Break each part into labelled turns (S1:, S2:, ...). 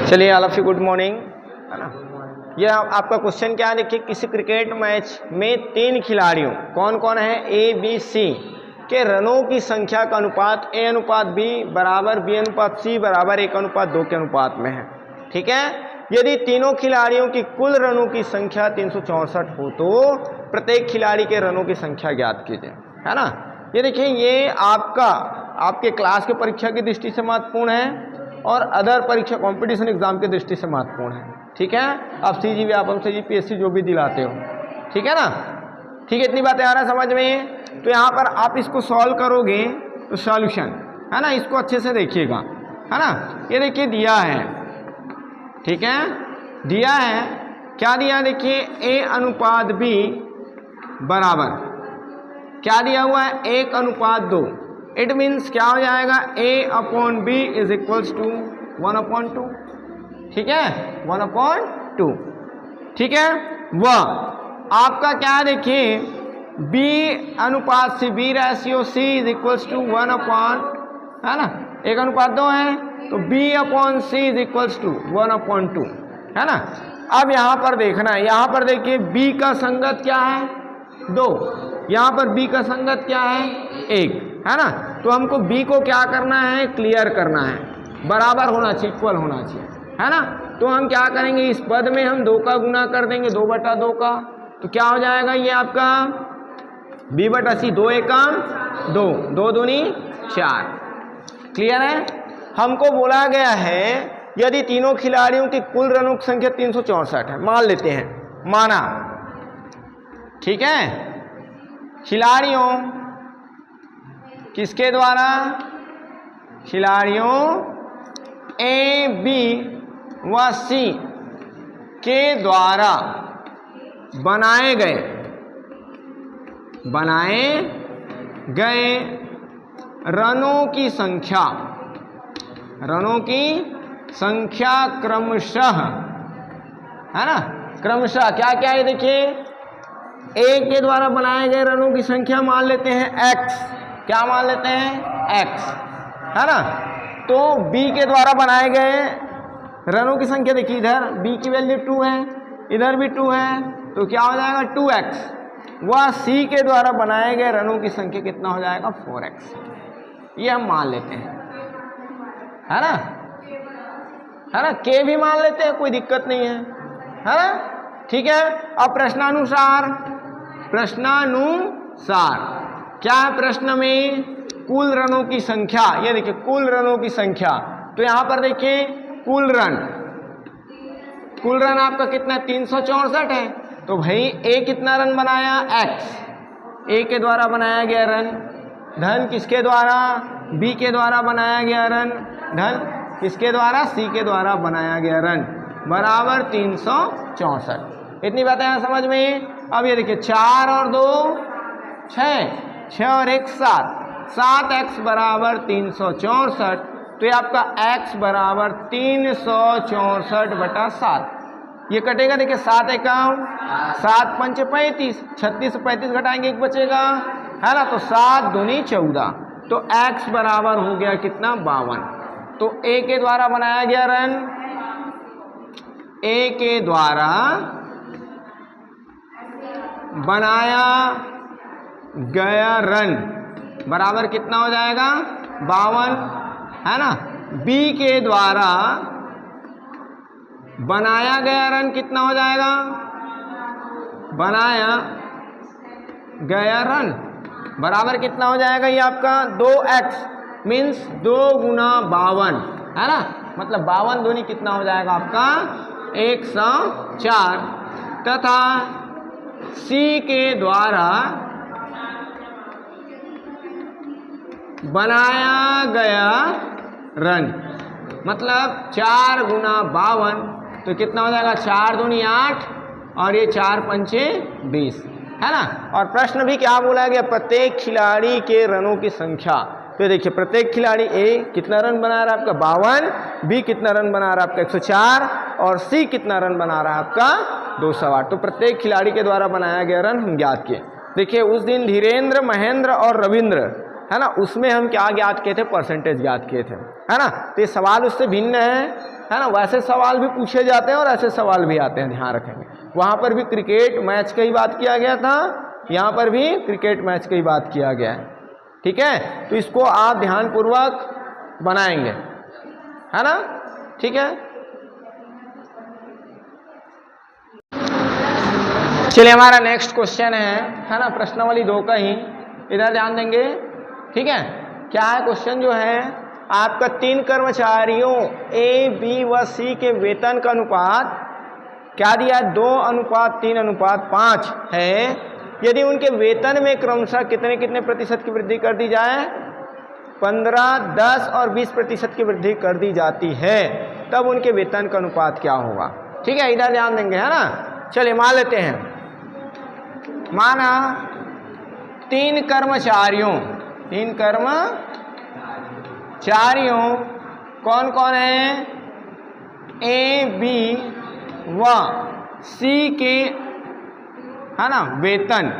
S1: चलिए all of you good morning, है ना। ये आपका क्वेश्चन क्या है, देखिए किसी क्रिकेट मैच में 3 खिलाड़ियों कौन कौन है ए बी सी के रनों की संख्या का अनुपात ए अनुपात बी बराबर बी अनुपात सी बराबर 1:2 के अनुपात में है। ठीक है, यदि तीनों खिलाड़ियों की कुल रनों की संख्या 364 हो तो प्रत्येक खिलाड़ी के रनों की संख्या ज्ञात कीजिए, है ना। ये देखिए, ये आपके क्लास के परीक्षा की दृष्टि से महत्वपूर्ण है और अदर परीक्षा कंपटीशन एग्जाम की दृष्टि से महत्वपूर्ण है। ठीक है, आप सीजी व्यापम से यूपीएससी जो भी दिलाते हो, ठीक है ना। ठीक है, इतनी बातें आ रहा है समझ में। तो यहाँ पर आप इसको सॉल्व करोगे तो सॉल्यूशन, है ना, इसको अच्छे से देखिएगा, है ना। ये देखिए दिया है, ठीक है, दिया है, क्या दिया, देखिए ए अनुपात बी बराबर क्या दिया हुआ है 1:2। इट मीन्स क्या हो जाएगा A/B इज इक्वल्स टू 1/2। ठीक है, 1/2। ठीक है, वह आपका क्या है, देखिए B अनुपात C, B ratio C is equals to 1/, है ना, 1:2 है तो B/C इज इक्वल्स टू 1/2, है ना। अब यहाँ पर देखना है, यहाँ पर देखिए B का संगत क्या है 2, यहाँ पर B का संगत क्या है 1, है ना। तो हमको B को क्या करना है, क्लियर करना है, बराबर होना चाहिए, इक्वल होना चाहिए, है ना। तो हम क्या करेंगे, इस पद में हम 2 का गुना कर देंगे 2/2 का, तो क्या हो जाएगा ये आपका B/C, 2 एकम 2, 2 दूनी 4। क्लियर है। हमको बोला गया है यदि तीनों खिलाड़ियों की कुल रनों की संख्या 364 है, मान लेते हैं, माना, ठीक है, खिलाड़ियों किसके द्वारा, खिलाड़ियों ए बी व सी के द्वारा बनाए गए रनों की संख्या क्रमशः, है ना, क्रमशः क्या क्या है, देखिए ए के द्वारा बनाए गए रनों की संख्या मान लेते हैं x, क्या मान लेते हैं x, है ना। तो b के द्वारा बनाए गए रनों की संख्या देखिए, इधर b की वैल्यू 2 है, इधर भी 2 है, तो क्या हो जाएगा 2x। वह c के द्वारा बनाए गए रनों की संख्या कितना हो जाएगा 4x, ये हम मान लेते हैं, है ना, है ना, k भी मान लेते हैं, कोई दिक्कत नहीं है ना। ठीक है, अब प्रश्नानुसार क्या है प्रश्न में, कुल रनों की संख्या, ये देखिए कुल रनों की संख्या, तो यहां पर देखिए कुल रन आपका कितना 364 है, तो भाई ए कितना रन बनाया x, ए के द्वारा बनाया गया रन, धन किसके द्वारा, बी के द्वारा बनाया गया रन, धन किसके द्वारा, सी के द्वारा बनाया गया रन, बराबर 364। इतनी बातें हैं समझ में। अब ये देखिए 4 और 2 6, 6 और 1 7, 7x बराबर 364, तो ये आपका x बराबर 364/7, ये कटेगा, देखिए 7 एकम 7 पंच 35, 36 से 35 घटाएंगे 1 बचेगा, है ना, तो 7 दूनी 14, तो x बराबर हो गया कितना 52। तो a के द्वारा बनाया गया रन, a के द्वारा बनाया गया रन बराबर कितना हो जाएगा 52, है ना। b के द्वारा बनाया गया रन कितना हो जाएगा, बनाया गया रन बराबर कितना हो जाएगा, ये आपका 2x मीन्स 2 गुना 52, है ना, मतलब 52 दूनी कितना हो जाएगा आपका 104, तथा C के द्वारा बनाया गया रन मतलब 4 गुना 52, तो कितना हो जाएगा 4 दूनी 8 और ये 4 पंचे 20, है ना। और प्रश्न भी क्या बोला गया, प्रत्येक खिलाड़ी के रनों की संख्या, तो देखिए प्रत्येक खिलाड़ी ए कितना रन बना रहा है आपका 52, बी कितना रन बना रहा है आपका 104 और सी कितना रन बना रहा है आपका 208। तो प्रत्येक खिलाड़ी के द्वारा बनाया गया रन हम ज्ञात किए। देखिए उस दिन धीरेन्द्र, महेंद्र और रविंद्र, है ना, उसमें हम क्या ज्ञात किए थे, परसेंटेज ज्ञात किए थे, है ना। तो ये सवाल उससे भिन्न है, है ना, वैसे सवाल भी पूछे जाते हैं और ऐसे सवाल भी आते हैं, ध्यान रखेंगे। वहाँ पर भी क्रिकेट मैच की बात किया गया था, यहाँ पर भी क्रिकेट मैच की बात किया गया है, ठीक है। तो इसको आप ध्यानपूर्वक बनाएंगे, है ना, ठीक है। चलिए हमारा नेक्स्ट क्वेश्चन है ना, प्रश्नावली 2 का ही, इधर ध्यान देंगे, ठीक है। क्या है क्वेश्चन जो है, आपका 3 कर्मचारियों ए, बी व सी के वेतन का अनुपात क्या दिया है, 2:3:5 है। यदि उनके वेतन में क्रमशः कितने कितने प्रतिशत की वृद्धि कर दी जाए, 15, 10 और 20% की वृद्धि कर दी जाती है, तब उनके वेतन का अनुपात क्या होगा, ठीक है। इधर ध्यान देंगे, है ना। चलिए मान लेते हैं, माना 3 कर्मचारियों कौन कौन है, ए, बी व सी के, है ना, वेतन,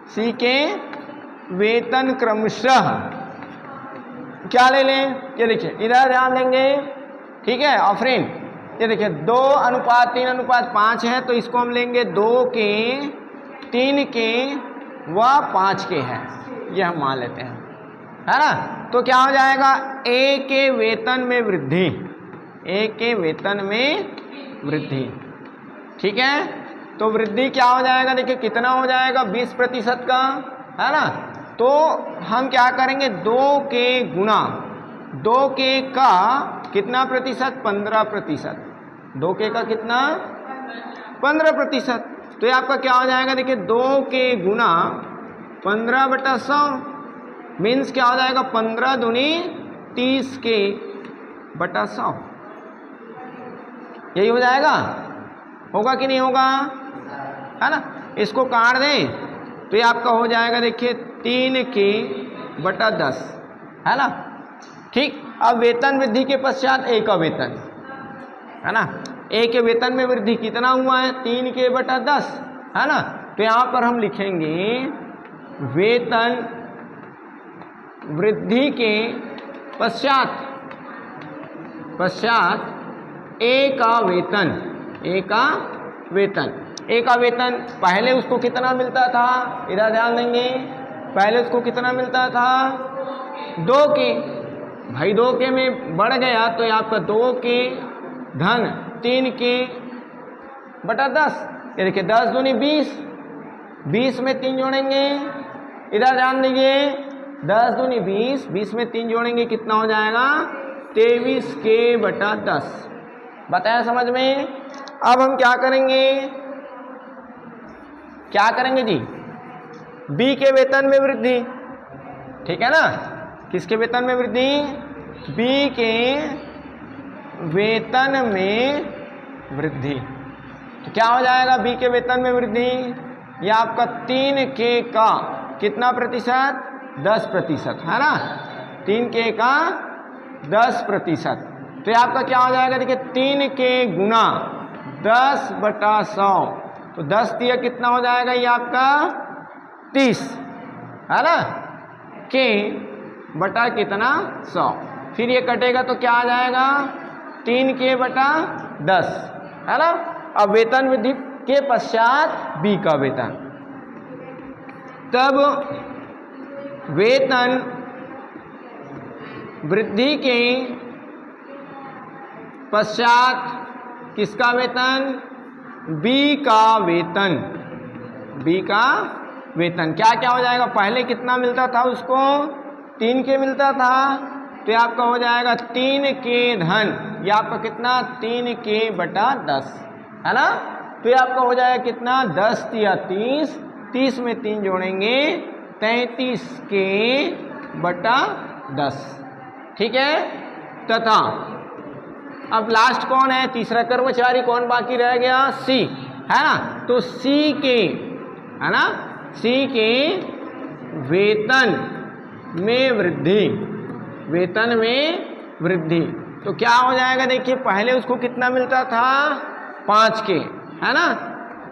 S1: सी के वेतन क्रमशः क्या ले लें, ये देखिए इधर ध्यान देंगे, ठीक है। ऑफरिन ये देखिए 2:3:5 है, तो इसको हम लेंगे 2 के, 3 के व 5 के है, ये हम मान लेते हैं, है ना। तो क्या हो जाएगा, ए के वेतन में वृद्धि, ए के वेतन में वृद्धि, ठीक है। तो वृद्धि क्या हो जाएगा, देखिए कितना हो जाएगा, 20% का, है ना। तो हम क्या करेंगे, 2 के गुना 2 के का कितना प्रतिशत, 15%, 2 के का कितना, 15%। तो ये आपका क्या हो जाएगा, देखिए 2 के गुना 15/100 मीन्स क्या हो जाएगा, 15 दूनी 30 के बटा 100, यही हो जाएगा, होगा कि नहीं होगा, है ना। इसको काट दें तो ये आपका हो जाएगा, देखिए 3 के बटा 10, है ना, ठीक। अब वेतन वृद्धि के पश्चात ए का वेतन, है ना, ए के वेतन में वृद्धि कितना हुआ है, 3 के बटा 10, है ना। तो यहाँ पर हम लिखेंगे वेतन वृद्धि के पश्चात ए का वेतन, ए का वेतन पहले उसको कितना मिलता था, इधर ध्यान देंगे, पहले उसको कितना मिलता था, 2 के, भाई 2 के में बढ़ गया तो आपका 2 के धन 3 के बटा 10, ये देखिए 10 दूनी 20, 20 में 3 जोड़ेंगे, इधर ध्यान दीजिए, 10 दूनी 20, 20 में 3 जोड़ेंगे कितना हो जाएगा, 23 के बटा 10, बताया समझ में। अब हम क्या करेंगे जी, बी के वेतन में वृद्धि, ठीक है ना, किसके वेतन में वृद्धि, बी के वेतन में वृद्धि। तो क्या हो जाएगा, बी के वेतन में वृद्धि, ये आपका 3 के का कितना प्रतिशत, 10%, है ना, 3 के का 10%। तो ये आपका क्या हो जाएगा, देखिए 3 के गुना 10/100, तो 10 दिया कितना हो जाएगा, ये आपका 30, है ना, के बटा कितना 100, फिर ये कटेगा तो क्या आ जाएगा, 3 के बटा 10, है ना। अब वेतन वृद्धि के पश्चात बी का वेतन, तब वेतन वृद्धि के पश्चात किसका वेतन, बी का वेतन, बी का वेतन क्या क्या हो जाएगा, पहले कितना मिलता था उसको, 3 के मिलता था, तो ये आपका हो जाएगा 3 के धन, ये आपका कितना, 3 के बटा 10, है ना। तो ये आपका हो जाएगा कितना, 10 या 30, 30 में 3 जोड़ेंगे 33 के बटा 10, ठीक है। तथा अब लास्ट कौन है, तीसरा कर्मचारी कौन बाकी रह गया, सी, है ना। तो सी के, है ना, सी के वेतन में वृद्धि, वेतन में वृद्धि, तो क्या हो जाएगा, देखिए पहले उसको कितना मिलता था, 5 के, है ना,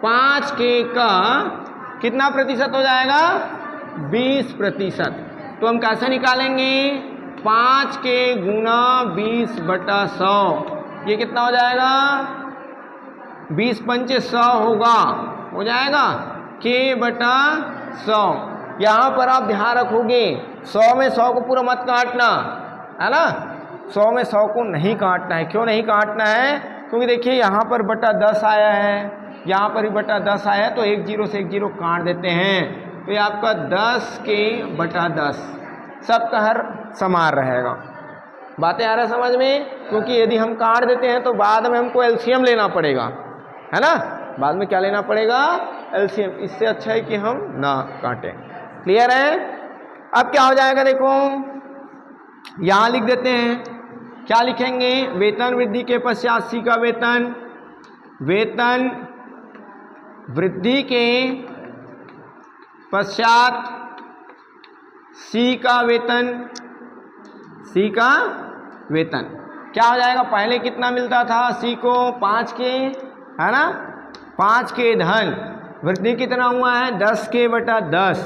S1: 5 के का कितना प्रतिशत हो जाएगा, 20%। तो हम कैसे निकालेंगे, 5 के गुना 20/100, ये कितना हो जाएगा, 20 पंचे 100 होगा, हो जाएगा k बटा 100। यहाँ पर आप ध्यान रखोगे 100 में 100 को पूरा मत काटना, है ना, 100 में 100 को नहीं काटना है। क्यों नहीं काटना है, क्योंकि देखिए यहाँ पर बटा 10 आया है, यहाँ पर भी बटा 10 आया है, तो एक जीरो से एक जीरो काट देते हैं, तो ये आपका 10 के बटा 10 सबका हर समान रहेगा। बातें आ रहा है समझ में, क्योंकि यदि हम काट देते हैं तो बाद में हमको एलसीएम लेना पड़ेगा, है ना, बाद में क्या लेना पड़ेगा, एलसीएम। इससे अच्छा है कि हम ना काटें। क्लियर है। अब क्या हो जाएगा, देखो यहां लिख देते हैं, क्या लिखेंगे, वेतन वृद्धि के पश्चात सी का वेतन, वेतन वृद्धि के पश्चात सी का वेतन, सी का वेतन क्या हो जाएगा, पहले कितना मिलता था सी को 5 के, है ना, 5 के धन, वृद्धि कितना हुआ है 10 के बटा 10,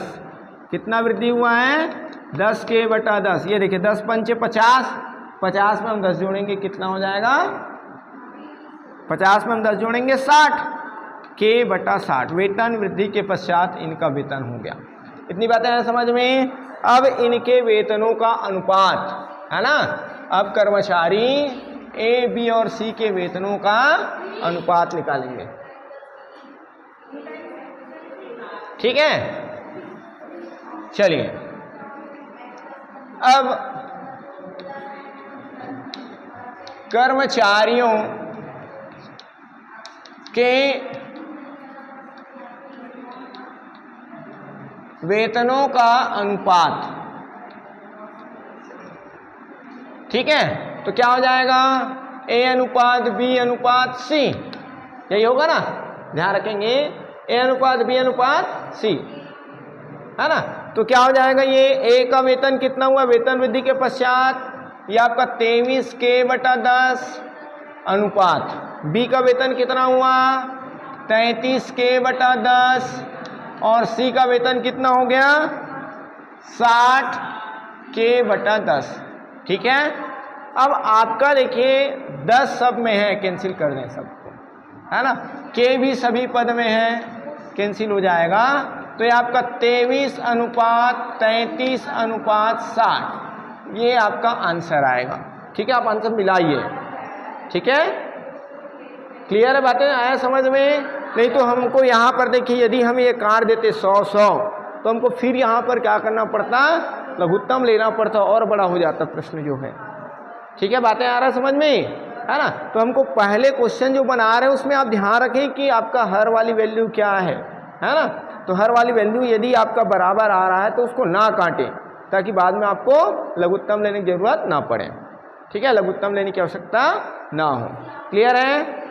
S1: कितना वृद्धि हुआ है 10 के बटा 10। ये देखिए 10 पंचे 50, 50 में हम 10 जोड़ेंगे कितना हो जाएगा, 50 में हम 10 जोड़ेंगे 60 के बटा 60। वेतन वृद्धि के पश्चात इनका वेतन हो गया। इतनी बातें हैं समझ में। अब इनके वेतनों का अनुपात, है ना, अब कर्मचारी ए बी और सी के वेतनों का अनुपात निकालेंगे। ठीक है, चलिए अब कर्मचारियों के वेतनों का अनुपात, ठीक है, तो क्या हो जाएगा, ए अनुपात बी अनुपात सी, यही होगा ना, ध्यान रखेंगे, ए अनुपात बी अनुपात सी, है ना। तो क्या हो जाएगा, ये ए का वेतन कितना हुआ वेतन वृद्धि के पश्चात, ये आपका 23 के बटा 10 अनुपात बी का वेतन कितना हुआ 33 के बटा 10 और सी का वेतन कितना हो गया 60 के बटा 10। ठीक है, अब आपका देखिए 10 सब में है, कैंसिल कर दें सबको, है ना, के भी सभी पद में है, कैंसिल हो जाएगा, तो ये आपका 23 अनुपात 33 अनुपात 60, ये आपका आंसर आएगा। ठीक है, आप आंसर मिलाइए। ठीक है, क्लियर है बातें, आया समझ में। नहीं तो हमको यहाँ पर देखिए यदि हम ये काट देते 100 तो हमको फिर यहाँ पर क्या करना पड़ता, लघुत्तम लेना पड़ता और बड़ा हो जाता प्रश्न जो है। ठीक है, बातें आ रहा है समझ में, है ना। तो हमको पहले क्वेश्चन जो बना रहे हैं उसमें आप ध्यान रखें कि आपका हर वाली वैल्यू क्या है ना। तो हर वाली वैल्यू यदि आपका बराबर आ रहा है तो उसको ना काटें, ताकि बाद में आपको लघुत्तम लेने की जरूरत ना पड़े। ठीक है, लघुत्तम लेने की आवश्यकता ना हो। क्लियर है।